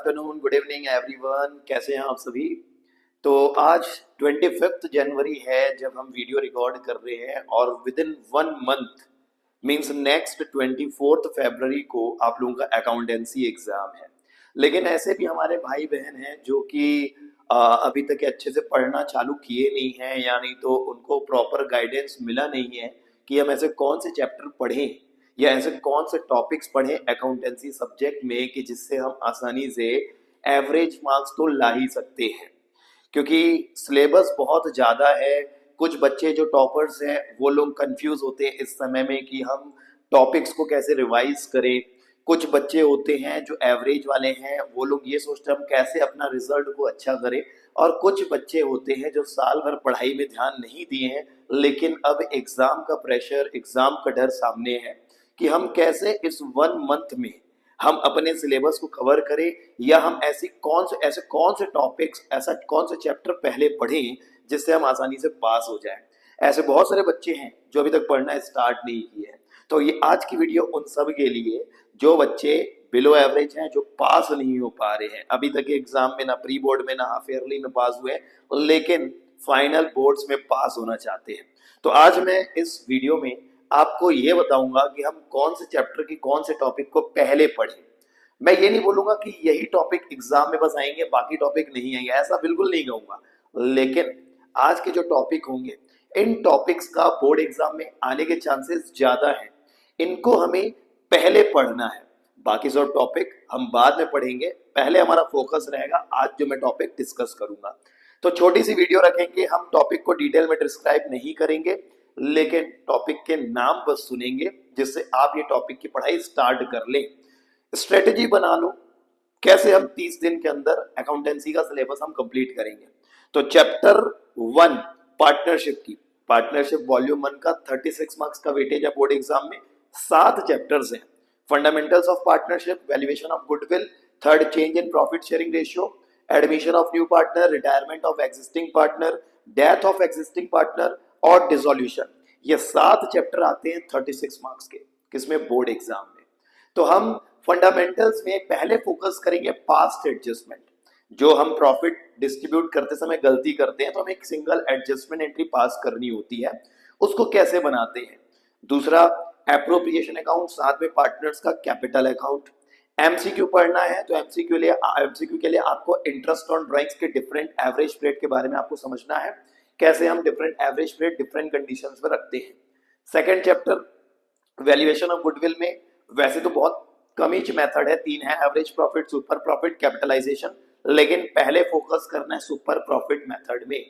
Afternoon, good evening everyone. कैसे हैं आप सभी? तो आज 25 जनवरी है जब हम वीडियो रिकॉर्ड कर रहे हैं और with in 1 month means next 24 फरवरी को आप लोगों का अकाउंटेंसी एग्जाम है। लेकिन ऐसे भी हमारे भाई बहन हैं जो कि अभी तक अच्छे से पढ़ना चालू किए नहीं हैं, या नहीं तो उनको प्रॉपर गाइडेंस मिला नहीं है कि हम ऐसे कौन से चैप्टर पढ़ें या ऐसे कौन से टॉपिक्स पढ़ें अकाउंटेंसी सब्जेक्ट में कि जिससे हम आसानी से एवरेज मार्क्स तो ला ही सकते हैं। क्योंकि सिलेबस बहुत ज़्यादा है। कुछ बच्चे जो टॉपर्स हैं वो लोग कंफ्यूज होते हैं इस समय में कि हम टॉपिक्स को कैसे रिवाइज करें। कुछ बच्चे होते हैं जो एवरेज वाले हैं, वो लोग ये सोचते हैं हम कैसे अपना रिजल्ट को अच्छा करें। और कुछ बच्चे होते हैं जो साल भर पढ़ाई में ध्यान नहीं दिए हैं, लेकिन अब एग्जाम का प्रेशर, एग्जाम का डर सामने है कि हम कैसे इस 1 मंथ में हम अपने सिलेबस को कवर करें, या हम ऐसे कौन से टॉपिक्स, ऐसा कौन से चैप्टर पहले पढ़ें जिससे हम आसानी से पास हो जाएं। ऐसे बहुत सारे बच्चे हैं जो अभी तक पढ़ना स्टार्ट नहीं किए हैं। तो ये आज की वीडियो उन सब के लिए जो बच्चे बिलो एवरेज हैं, जो पास नहीं हो पा रहे हैं अभी तक एग्जाम में, ना प्री बोर्ड में ना हाफ ईयरली में पास हुए, लेकिन फाइनल बोर्ड्स में पास होना चाहते हैं। तो आज मैं इस वीडियो में आपको ये बताऊंगा कि हम कौन से चैप्टर की कौन से टॉपिक को पहले पढ़ें। मैं ये नहीं बोलूंगा कि यही टॉपिक एग्जाम में बस आएंगे, बाकी टॉपिक नहीं आएंगे, ऐसा बिल्कुल नहीं कहूंगा। लेकिन आज के जो टॉपिक होंगे, इन टॉपिक्स का बोर्ड एग्जाम में आने के चांसेस ज्यादा हैं। इनको हमें पहले पढ़ना है, बाकी सब टॉपिक हम बाद में पढ़ेंगे। पहले हमारा फोकस रहेगा आज जो मैं टॉपिक डिस्कस करूंगा। तो छोटी सी वीडियो रखेंगे, हम टॉपिक को डिटेल में डिस्क्राइब नहीं करेंगे, लेकिन टॉपिक के नाम बस सुनेंगे जिससे आप ये टॉपिक की पढ़ाई स्टार्ट कर लें। स्ट्रेटेजी बना लो कैसे हम 30 दिन के अंदर अकाउंटेंसी का सिलेबस हम कंप्लीट करेंगे। तो चैप्टर 1 पार्टनरशिप की, पार्टनरशिप वॉल्यूम 1 का 36 मार्क्स का वेटेज है बोर्ड एग्जाम में। 7 चैप्टर्स हैं। Fundamentals of partnership, valuation of goodwill, third change in profit sharing ratio, admission of new partner, retirement of existing partner, death of existing partner और dissolution. ये 7 chapter आते हैं 36 marks के, किसमें? Board exam में। तो हम फंडामेंटल्स में पहले फोकस करेंगे पास्ट एडजस्टमेंट। जो हम प्रॉफिट डिस्ट्रीब्यूट करते समय गलती करते हैं तो हमें एक सिंगल एडजस्टमेंट एंट्री पास करनी होती है, उसको कैसे बनाते हैं। दूसरा एप्रोप्रिएशन अकाउंट, साथ में पार्टनर्स का कैपिटल अकाउंट। एमसीक्यू पढ़ना है तो एमसीक्यू के लिए आपको इंटरेस्ट ऑन ड्राइंग्स के डिफरेंट एवरेज रेट के बारे में आपको समझना है, कैसे हम different average rate different conditions में रखते हैं। Second chapter valuation of goodwill में वैसे तो बहुत कम ही मेथड है, 3 है, average profit, super profit, capitalisation, लेकिन पहले फोकस करना है सुपर प्रॉफिट मेथड में।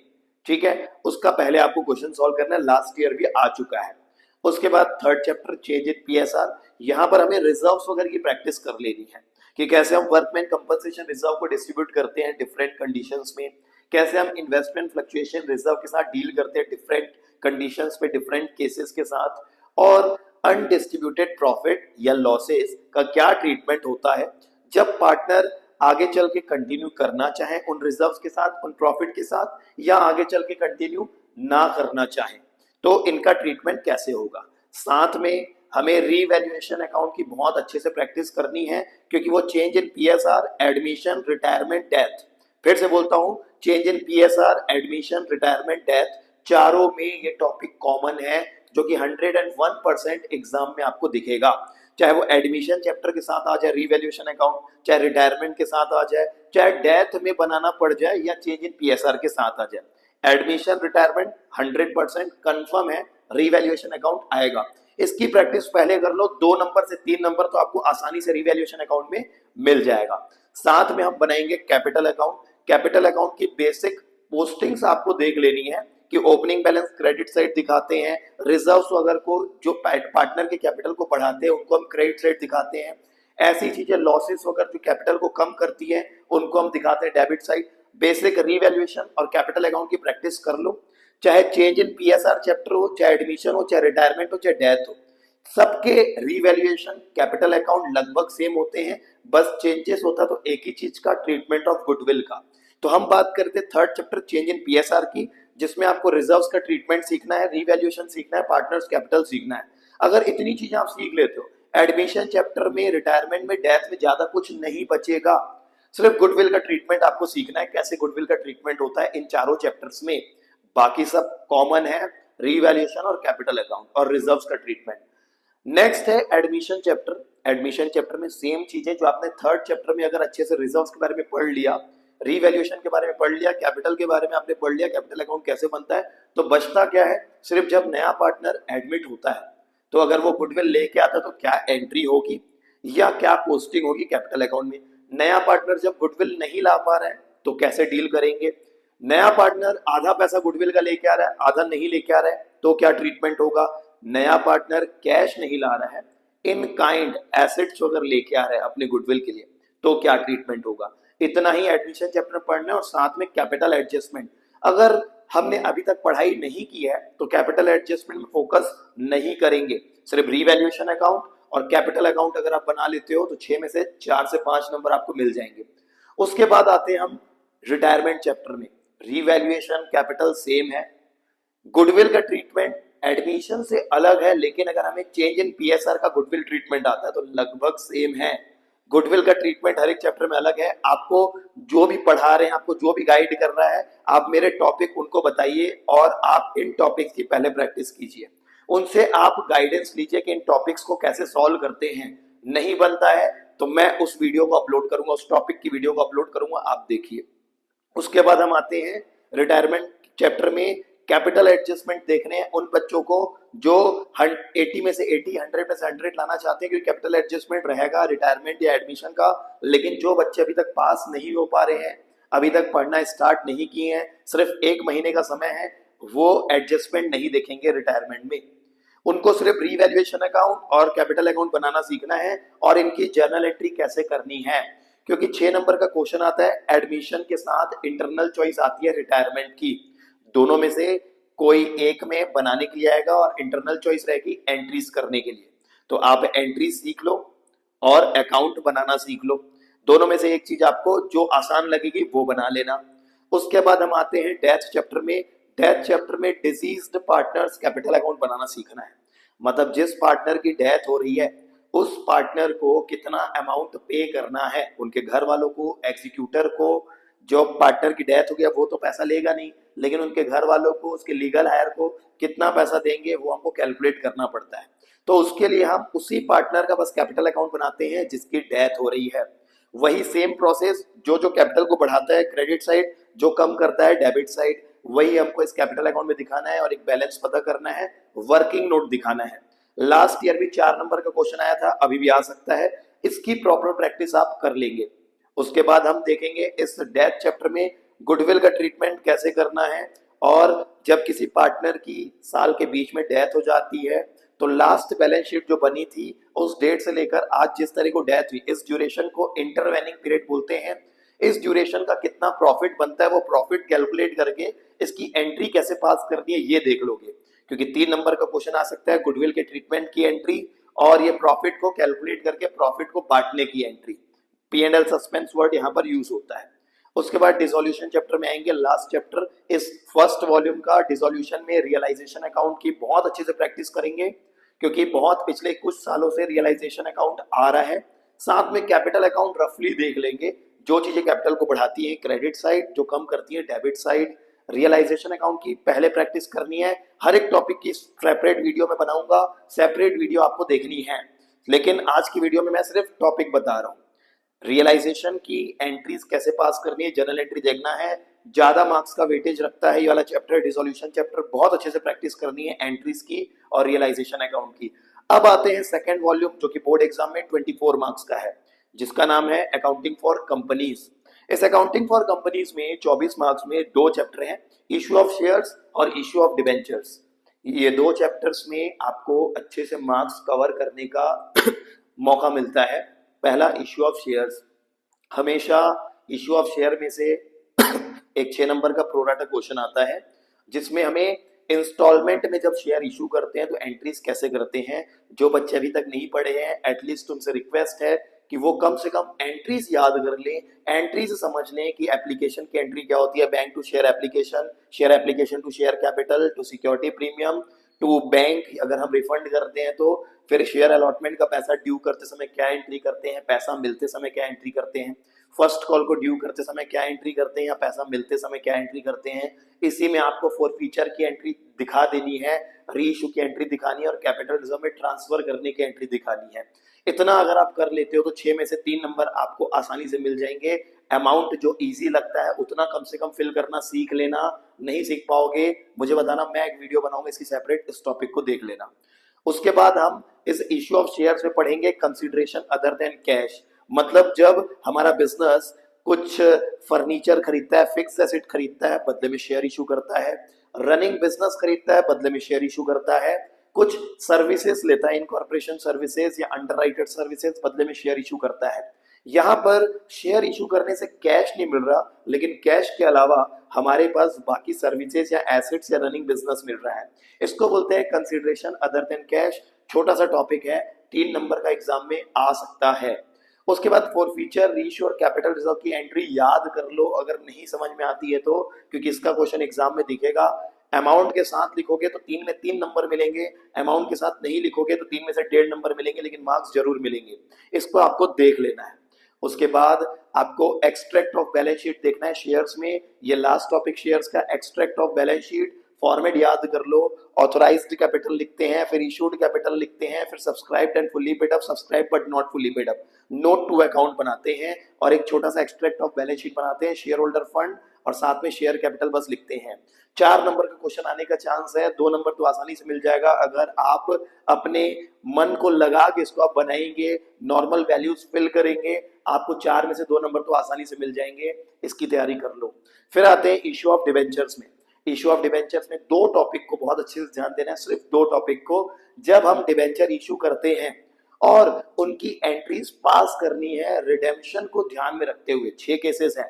ठीक है, उसका पहले आपको क्वेश्चन सॉल्व करना है, लास्ट ईयर भी आ चुका है। उसके बाद third chapter change in PSR, यहाँ पर हमें रिजर्व्स वगैरह की प्रैक्टिस कर लेनी है कि कैसे हम वर्कमैन कंपनसेशन रिजर्व को डिस्ट्रीब्यूट करते हैं डिफरेंट कंडीशंस में, कैसे हम इन्वेस्टमेंट फ्लक्चुएशन रिजर्व के साथ डील करते हैं डिफरेंट कंडीशंस पे, डिफरेंट केसेस के साथ, और अनडिस्ट्रीब्यूटेड प्रॉफिट या लॉसेस का क्या ट्रीटमेंट होता है जब पार्टनर आगे चल के कंटिन्यू करना चाहे उन रिजर्व्स के साथ, उन प्रॉफिट के साथ, या आगे चल के कंटिन्यू ना करना चाहे तो इनका ट्रीटमेंट कैसे होगा। साथ में हमें रीवैल्यूएशन अकाउंट की बहुत अच्छे से प्रैक्टिस करनी है, क्योंकि वो change in PSR, admission, retirement, death, फिर से बोलता हूं, change in PSR, admission, retirement, death, चारों में ये टॉपिक कॉमन है जो कि 101% एग्जाम में आपको दिखेगा। चाहे वो एडमिशन चैप्टर के साथ आ जाए रीवैल्यूएशन अकाउंट, चाहे रिटायरमेंट के साथ आ जाए, चाहे डेथ में बनाना पड़ जाए, या चेंज इन पीएसआर के साथ आ जाए। एडमिशन रिटायरमेंट 100% कंफर्म है, रीवैल्यूएशन अकाउंट आएगा। इसकी प्रैक्टिस पहले कर लो, 2 नंबर से 3 नंबर तो आपको आसानी से रीवैल्यूएशन अकाउंट में मिल जाएगा। साथ में हम बनाएंगे कैपिटल अकाउंट। कैपिटल अकाउंट की बेसिक पोस्टिंग्स आपको देख लेनी है कि ओपनिंग बैलेंस क्रेडिट साइड दिखाते हैं, रिजर्व्स वगैरह को जो पार्टनर के कैपिटल को बढ़ाते हैं उनको हम क्रेडिट साइड दिखाते हैं, ऐसी चीजें लॉसेस वगैरह जो कैपिटल को कम करती है उनको हम दिखाते हैं डेबिट साइड। बेसिक रीवैल्यूएशन और कैपिटल अकाउंट की प्रैक्टिस कर लो, चाहे चेंज इन पीएसआर चैप्टर हो, चाहे एडमिशन हो, चाहे रिटायरमेंट हो, चाहे डेथ हो, सबके रीवैल्यूएशन कैपिटल अकाउंट लगभग सेम होते हैं, बस चेंजेस होता तो एक ही चीज का, ट्रीटमेंट ऑफ गुडविल का। तो हम बात करते हैं third chapter change in PSR की, जिसमें आपको रिजर्व्स का ट्रीटमेंट सीखना है, रीवैल्यूएशन सीखना है, पार्टनर्स कैपिटल सीखना है। अगर इतनी चीजें आप सीख लेते हो, एडमिशन चैप्टर में, रिटायरमेंट में, डेथ में ज्यादा कुछ नहीं बचेगा। सिर्फ गुडविल का ट्रीटमेंट आपको सीखना है, कैसे गुडविल का ट्रीटमेंट होता है इन चारों चैप्टर्स में। बाकी सब कॉमन है, रीवैल्यूएशन और कैपिटल अकाउंट और रिजर्व्स का ट्रीटमेंट। नेक्स्ट है एडमिशन चैप्टर। एडमिशन चैप्टर में सेम चीजें जो आपने थर्ड चैप्टर में अगर अच्छे से रिजर्व्स के बारे में पढ़ लिया, रीवैल्यूएशन के बारे में पढ़ लिया, कैपिटल के बारे में आपने पढ़ लिया, कैपिटल अकाउंट कैसे बनता है, तो बचता क्या है, सिर्फ जब नया पार्टनर एडमिट होता है तो अगर वो गुडविल लेके आता है तो क्या एंट्री होगी या क्या पोस्टिंग होगी कैपिटल अकाउंट में। नया पार्टनर जब गुडविल नहीं ला पा रहा है तो कैसे डील करेंगे। नया पार्टनर आधा पैसा गुडविल का लेके आ रहा है, आधा नहीं लेके आ रहा है, तो क्या ट्रीटमेंट होगा। नया पार्टनर कैश नहीं ला रहा है, इन काइंड एसेट्स अगर लेके आ रहा है अपने गुडविल के लिए, तो क्या ट्रीटमेंट होगा। इतना ही एडमिशन चैप्टर पढ़ना है और साथ में कैपिटल एडजस्टमेंट। अगर हमने अभी तक पढ़ाई नहीं की है तो कैपिटल एडजस्टमेंट में फोकस नहीं करेंगे, सिर्फ रीवैल्यूएशन अकाउंट और कैपिटल अकाउंट अगर आप बना लेते हो तो 6 में से 4 से 5 नंबर आपको मिल जाएंगे। उसके बाद आते हैं हम रिटायरमेंट चैप्टर में। रीवैल्यूएशन कैपिटल सेम है, गुडविल का ट्रीटमेंट एडमिशन से अलग है, लेकिन अगर हमें चेंज इन पीएसआर का गुडविल ट्रीटमेंट आता है तो लगभग सेम है। गुडविल का ट्रीटमेंट हर एक चैप्टर में अलग है। आपको जो भी पढ़ा रहे हैं, आपको जो भी गाइड कर रहा है, आप मेरे टॉपिक उनको बताइए और आप इन टॉपिक्स की पहले प्रैक्टिस कीजिए, उनसे आप गाइडेंस लीजिए कि इन टॉपिक्स को कैसे सॉल्व करते हैं। नहीं बनता है तो मैं उस वीडियो को अपलोड करूंगा, उस टॉपिक की वीडियो को अपलोड करूंगा, आप देखिए। उसके बाद हम आते हैं रिटायरमेंट चैप्टर में। कैपिटल एडजस्टमेंट देखने हैं उन बच्चों को जो 80 में से 80, 100 में से 100 लाना चाहते हैं, क्योंकि कैपिटल एडजस्टमेंट रहेगा रिटायरमेंट या एडमिशन का। लेकिन जो बच्चे अभी तक पास नहीं हो पा रहे हैं, अभी तक पढ़ना स्टार्ट नहीं किए हैं, सिर्फ 1 महीने का समय है, वो एडजस्टमेंट नहीं देखेंगे रिटायरमेंट में। उनको सिर्फ रीवैल्यूएशन अकाउंट और कैपिटल अकाउंट बनाना सीखना है और इनकी जर्नल एंट्री कैसे करनी है, क्योंकि 6 नंबर का क्वेश्चन आता है एडमिशन के साथ इंटरनल चॉइस आती है रिटायरमेंट की। दोनों में से कोई एक में बनाने के लिए आएगा और इंटरनल चॉइस रहेगी एंट्रीज करने के लिए। तो आप एंट्री सीख लो और अकाउंट बनाना सीख लो, दोनों में से एक चीज आपको जो आसान लगेगी वो बना लेना। उसके बाद हम आते हैं डेथ चैप्टर में। डेथ चैप्टर में डिजीज्ड पार्टनर्स कैपिटल अकाउंट बनाना सीखना है। मतलब जिस पार्टनर की डेथ हो रही है उस पार्टनर को कितना अमाउंट पे करना है, उनके घर वालों को, एग्जीक्यूटर को। जो पार्टनर की डेथ हो गया वो तो पैसा लेगा नहीं, लेकिन उनके घर वालों को, उसके लीगल हायर को कितना पैसा देंगे वो हमको कैलकुलेट करना पड़ता है। तो उसके लिए हम उसी पार्टनर का बस कैपिटल अकाउंट बनाते हैं जिसकी डेथ हो रही है। वही सेम प्रोसेस, जो जो कैपिटल को बढ़ाता है क्रेडिट साइड, जो कम करता है डेबिट साइड, वही हमको इस कैपिटल अकाउंट में दिखाना है और एक बैलेंस पता करना है, वर्किंग नोट दिखाना है। लास्ट ईयर भी 4 नंबर का क्वेश्चन आया था, अभी भी आ सकता है, इसकी प्रॉपर प्रैक्टिस आप कर लेंगे। उसके बाद हम देखेंगे इस डेथ चैप्टर में गुडविल का ट्रीटमेंट कैसे करना है, और जब किसी पार्टनर की साल के बीच में डेथ हो जाती है तो लास्ट बैलेंस शीट जो बनी थी उस डेट से लेकर आज जिस तरह को डेथ हुई, इस ड्यूरेशन को इंटरवेनिंग पीरियड बोलते हैं। इस ड्यूरेशन का कितना प्रॉफिट बनता है वो प्रॉफिट कैलकुलेट करके इसकी एंट्री कैसे पास करनी है ये देख लोगे, क्योंकि 3 नंबर का क्वेश्चन आ सकता है गुडविल के ट्रीटमेंट की एंट्री और ये प्रॉफिट को कैलकुलेट करके प्रॉफिट को बांटने की एंट्री। P&L सस्पेंस वर्ड यहाँ पर यूज होता है। उसके बाद डिसोल्यूशन चैप्टर में आएंगे, लास्ट चैप्टर इस फर्स्ट वॉल्यूम का। डिसोल्यूशन में रियलाइजेशन अकाउंट की बहुत अच्छे से प्रैक्टिस करेंगे, क्योंकि बहुत पिछले कुछ सालों से रियलाइजेशन अकाउंट आ रहा है। साथ में कैपिटल अकाउंट रफली देख लेंगे, जो चीजें कैपिटल को बढ़ाती है क्रेडिट साइड, जो कम करती है डेबिट साइड। रियलाइजेशन अकाउंट की पहले प्रैक्टिस करनी है। हर एक टॉपिक की सेपरेट वीडियो में बनाऊंगा, सेपरेट वीडियो आपको देखनी है, लेकिन आज की वीडियो में मैं सिर्फ टॉपिक बता रहा हूँ। रियलाइजेशन की एंट्रीज कैसे पास करनी है, जर्नल एंट्री देखना है, ज्यादा मार्क्स का वेटेज रखता है ये वाला चैप्टर। डिसोल्यूशन चैप्टर बहुत अच्छे से प्रैक्टिस करनी है एंट्रीज की और रियलाइजेशन अकाउंट की। अब आते हैं सेकंड वॉल्यूम, जो कि बोर्ड एग्जाम में 24 मार्क्स का है, जिसका नाम है अकाउंटिंग फॉर कंपनीज। इस अकाउंटिंग फॉर कंपनीज में 24 मार्क्स में 2 चैप्टर हैं, इश्यू ऑफ शेयर्स और इश्यू ऑफ डिबेंचर्स। ये 2 चैप्टर्स में आपको अच्छे से मार्क्स कवर करने का मौका मिलता है। पहला इश्यू ऑफ शेयर्स, हमेशा इश्यू ऑफ शेयर में से एक 6 नंबर का प्रोराटा क्वेश्चन आता है, जिसमें हमें इंस्टॉलमेंट में जब शेयर इशू करते हैं तो एंट्रीज कैसे करते हैं। जो बच्चे अभी तक नहीं पढ़े हैं, एटलीस्ट उनसे रिक्वेस्ट है कि वो कम से कम एंट्रीज याद कर लें, एंट्रीज समझ लें कि एप्लीकेशन की एंट्री क्या होती है। Bank to share application to share capital, to security premium, to bank अगर हम रिफंड करते हैं तो फिर शेयर अलॉटमेंट का पैसा ड्यू करते समय क्या एंट्री करते हैं, पैसा मिलते समय क्या एंट्री करते हैं। फर्स्ट कॉल को ड्यू करते समय क्या एंट्री करते हैं या पैसा मिलते समय क्या एंट्री करते हैं, इसी में आपको फॉरफीचर की एंट्री दिखा देनी है, री इशू की एंट्री दिखानी है और कैपिटल रिजर्व में ट्रांसफर करने की एंट्री दिखानी है। इतना अगर आप कर लेते हो तो 6 में से 3 नंबर आपको आसानी से मिल जाएंगे। अमाउंट जो इजी लगता है उतना कम से कम फिल करना सीख लेना। नहीं सीख पाओगे मुझे बताना, मैं एक वीडियो बनाऊंगा इसकी सेपरेट, इस टॉपिक को देख लेना। उसके बाद हम इस इश्यू ऑफ शेयर्स में पढ़ेंगे कंसीडरेशन अदर देन कैश। मतलब जब हमारा बिजनेस कुछ फर्नीचर खरीदता है, फिक्स एसेट खरीदता है, बदले में शेयर इशू करता है, रनिंग बिजनेस खरीदता है, बदले में शेयर इशू करता है, कुछ सर्विसेज लेता है, इनकॉर्पोरेशन सर्विसेज या अंडरराइटेड सर्विसेज, बदले में शेयर इशू करता है। यहाँ पर शेयर इशू करने से कैश नहीं मिल रहा, लेकिन कैश के अलावा हमारे पास बाकी सर्विसेज या एसेट्स या रनिंग बिजनेस मिल रहा है। इसको बोलते हैं कंसीडरेशन अदर देन कैश। छोटा सा टॉपिक है, 3 नंबर का एग्जाम में आ सकता है। उसके बाद फॉरफीचर, रीइश्यू और कैपिटल रिजर्व की एंट्री याद कर लो अगर नहीं समझ में आती है तो, क्योंकि इसका क्वेश्चन एग्जाम में दिखेगा। अमाउंट के साथ लिखोगे तो 3 में 3 नंबर मिलेंगे, अमाउंट के साथ नहीं लिखोगे तो 3 में से 1.5 नंबर मिलेंगे, लेकिन मार्क्स जरूर मिलेंगे। इसको आपको देख लेना है। उसके बाद आपको एक्सट्रैक्ट ऑफ बैलेंस शीट देखना है शेयर्स में। ये लास्ट टॉपिक शेयर्स का, extract of balance sheet. Format याद कर लो, ऑथराइज्ड कैपिटल लिखते हैं, फिर इशूड कैपिटल लिखते हैं, फिर subscribed and fully paid up, subscribe but not fully paid up, note to account बनाते हैं और एक छोटा सा एक्सट्रैक्ट ऑफ बैलेंस शीट बनाते हैं, शेयर होल्डर फंड और साथ में शेयर कैपिटल बस लिखते हैं। 4 नंबर का क्वेश्चन आने का चांस है, 2 नंबर तो आसानी से मिल जाएगा अगर आप अपने मन को लगा के इसको आप बनाएंगे, नॉर्मल वैल्यूज फिल करेंगे, आपको 4 में से 2 नंबर तो आसानी से मिल जाएंगे। इसकी तैयारी कर लो। फिर आते हैं इशू ऑफ डिबेंचर्स में। इशू ऑफ डिबेंचर्स में 2 टॉपिक को बहुत अच्छे से ध्यान देना है, सिर्फ 2 टॉपिक को। जब हम डिबेंचर इशू करते हैं और उनकी एंट्रीज पास करनी है रिडेम्पशन को ध्यान में रखते हुए, 6 केसेस हैं,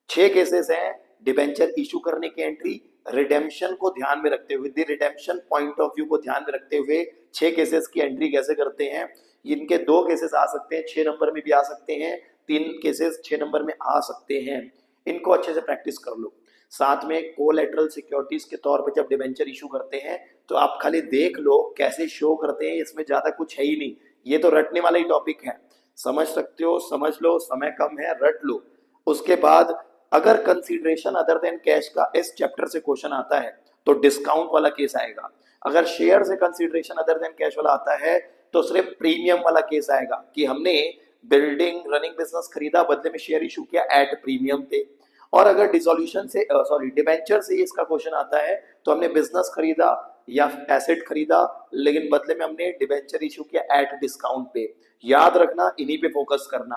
6 केसेस हैं डिबेंचर इशू करने की एंट्री रिडेम्पशन को ध्यान में रखते हुए, the redemption point of view को ध्यान में रखते हुए 6 केसेस की एंट्री कैसे करते हैं। इनके 2 केसेस आ सकते हैं, 6 नंबर में भी आ सकते हैं, 3 केसेस 6 नंबर में आ सकते हैं। इनको अच्छे से प्रैक्टिस कर लो। साथ में कोलैटरल सिक्योरिटीज के तौर पे जब डिबेंचर इशू करते हैं तो आप खाली देख लो कैसे शो करते हैं, इसमें ज्यादा कुछ है ही नहीं, ये तो रटने वाला ही टॉपिक है। समझ सकते हो समझ लो, समय कम है रट लो। उसके बाद अगर कंसीडरेशन अदर देन कैश का इस चैप्टर से क्वेश्चन आता है तो डिस्काउंट वाला केस आएगा। अगर शेयर से कंसीडरेशन अदर देन कैश वाला आता है तो सिर्फ प्रीमियम वाला केस आएगा कि हमने बिल्डिंग रनिंग बिजनेस खरीदा, बदले में शेयर इशू किया एट प्रीमियम पे। और अगर डिसोल्यूशन से डिबेंचर से इसका क्वेश्चन आता है तो हमने बिजनेस खरीदा या एसेट खरीदा, लेकिन बदले में हमने डिबेंचर इशू किया एट डिस्काउंट पे। याद रखना, इन्हीं पे फोकस करना।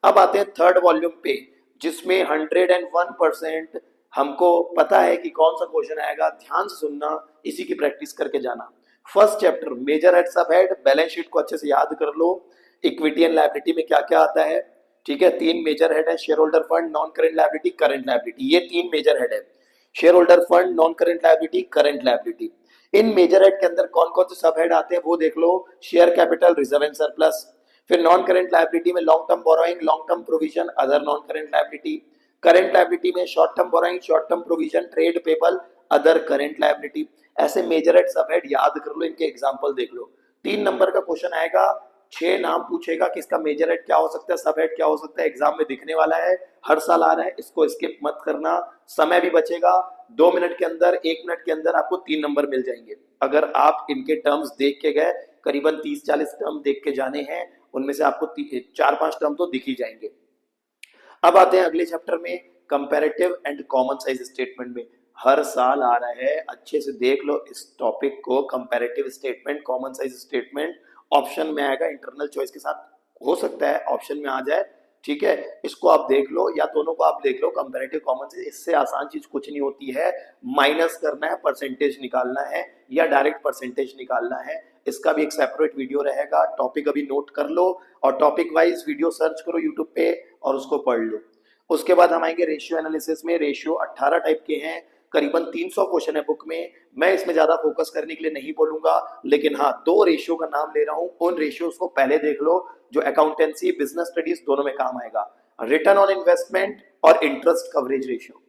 अब आते हैं थर्ड वॉल्यूम पे, जिसमें 101% हमको पता है कि कौन सा क्वेश्चन आएगा। ध्यान से सुनना, इसी की प्रैक्टिस करके जाना। First chapter major head sub head, balance sheet को अच्छे से याद कर लो। इक्विटी एंड लायबिलिटी में क्या क्या आता है, ठीक है। 3 मेजर हेड है, share holder fund, non current liability, current liability, ये 3 मेजर हेड है। Share holder fund, non current liability, current liability. इन मेजर हेड के अंदर कौन कौन से सब हेड आते हैं वो देख लो। Share capital, reserve and surplus. फिर नॉन करेंट लायबिलिटी में long term borrowing, long term provision, other non current liability. Current liability में short term borrowing, short term provision, trade payable, other current liability. ऐसे major head sub head याद कर लो, इनके example देख लो। 3 number का question आएगा, 6 नाम पूछेगा कि इसका मेजर हेड क्या हो सकता है, सब हेड क्या हो सकता है, एग्जाम में दिखने वाला है, हर साल आ रहा है, इसको स्किप मत करना। समय भी बचेगा, 2 मिनट के अंदर 1 मिनट के अंदर आपको 3 नंबर मिल जाएंगे अगर आप इनके टर्म्स देख के गए। करीबन 30-40 टर्म देख के जाने हैं, उनमें से आपको 4-5 टर्म तो दिख ही जाएंगे। अब आते हैं अगले चैप्टर में, comparative and common size statement में। हर साल आ रहा है, अच्छे से देख लो इस टॉपिक को। Comparative statement, common size statement option में आएगा, इंटरनल चॉइस के साथ हो सकता है ऑप्शन में आ जाए, ठीक है। इसको आप देख लो या दोनों को आप देख लो, कंपैरेटिव कॉमन साइज। इससे आसान चीज कुछ नहीं होती है, माइनस करना है, परसेंटेज निकालना है या डायरेक्ट परसेंटेज निकालना है। इसका भी एक सेपरेट वीडियो रहेगा, टॉपिक अभी नोट कर लो और टॉपिक वाइज वीडियो सर्च करो यूट्यूब पे और उसको पढ़ लो। उसके बाद हम आएंगे रेशियो एनालिसिस में। रेशियो 18 टाइप के हैं, करीबन 300 क्वेश्चन है बुक में। मैं इसमें ज्यादा फोकस करने के लिए नहीं बोलूंगा, लेकिन हाँ 2 रेशियो का नाम ले रहा हूं, उन रेशियोज को पहले देख लो जो अकाउंटेंसी बिजनेस स्टडीज दोनों में काम आएगा। रिटर्न ऑन इन्वेस्टमेंट और इंटरेस्ट कवरेज रेशियो।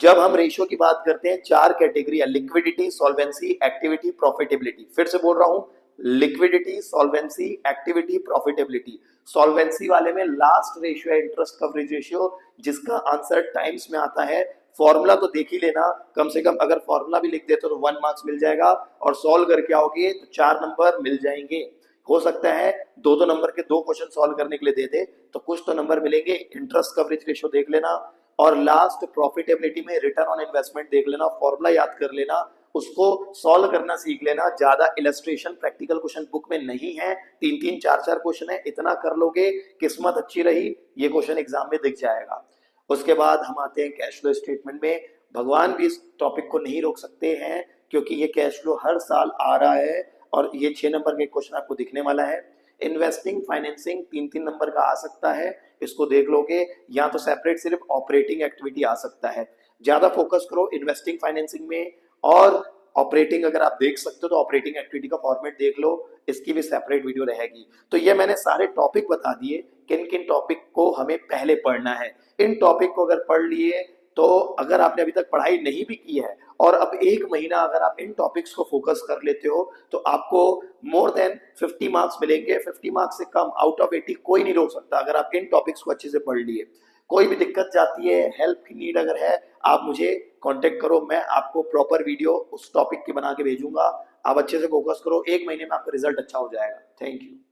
जब हम रेशियो की बात करते हैं 4 कैटेगरी है, लिक्विडिटी, सॉल्वेंसी, एक्टिविटी, प्रॉफिटेबिलिटी। फिर से बोल रहा हूं, liquidity, solvency, activity, profitability. Solvency वाले में लास्ट रेशियो है इंटरेस्ट कवरेज रेशियो, जिसका आंसर टाइम्स में आता है। फॉर्मूला तो देख ही लेना, कम से कम अगर फॉर्मूला भी लिख देते तो 1 मार्क्स मिल जाएगा, और सॉल्व करके आओगे तो 4 नंबर मिल जाएंगे। हो सकता है 2-2 नंबर के 2 क्वेश्चन सॉल्व करने के लिए दे दे, तो कुछ तो नंबर मिलेंगे। इंटरेस्ट कवरेज रेशियो देख लेना, और लास्ट प्रॉफिटेबिलिटी में रिटर्न ऑन इन्वेस्टमेंट देख लेना, फॉर्मूला याद कर लेना, उसको सॉल्व करना सीख लेना। ज्यादा इलस्ट्रेशन प्रैक्टिकल क्वेश्चन बुक में नहीं है, 3-3 4-4 क्वेश्चन है, इतना कर लोगे, किस्मत अच्छी रही, ये क्वेश्चन एग्जाम में दिख जाएगा। उसके बाद हम आते हैं कैश फ्लो स्टेटमेंट में। भगवान भी इस टॉपिक को नहीं रोक सकते हैं, क्योंकि ये कैश फ्लो हर साल आ रहा है, और ये 6 नंबर के क्वेश्चन आपको दिखने वाला है। इन्वेस्टिंग फाइनेंसिंग 3-3 नंबर का आ सकता है, इसको देख लोगे, या तो सेपरेट सिर्फ ऑपरेटिंग एक्टिविटी आ सकता है। ज्यादा फोकस करो इन्वेस्टिंग फाइनेंसिंग में, और ऑपरेटिंग अगर आप देख सकते हो तो ऑपरेटिंग एक्टिविटी का फॉर्मेट देख लो, इसकी भी सेपरेट वीडियो रहेगी। तो ये मैंने सारे टॉपिक बता दिए, किन किन टॉपिक को हमें पहले पढ़ना है। इन टॉपिक को अगर पढ़ लिए, तो अगर आपने अभी तक पढ़ाई नहीं भी की है, और अब 1 महीना अगर आप इन टॉपिक्स को फोकस कर लेते हो, तो आपको मोर देन 50 मार्क्स मिलेंगे। 50 मार्क्स से कम आउट ऑफ 80 कोई नहीं रोक सकता, अगर आप इन टॉपिक्स को अच्छे से पढ़ लिए। कोई भी दिक्कत जाती है, हेल्प की नीड अगर है, आप मुझे कांटेक्ट करो, मैं आपको प्रॉपर वीडियो उस टॉपिक की बना के भेजूंगा। आप अच्छे से फोकस करो, 1 महीने में आपका रिजल्ट अच्छा हो जाएगा। Thank you.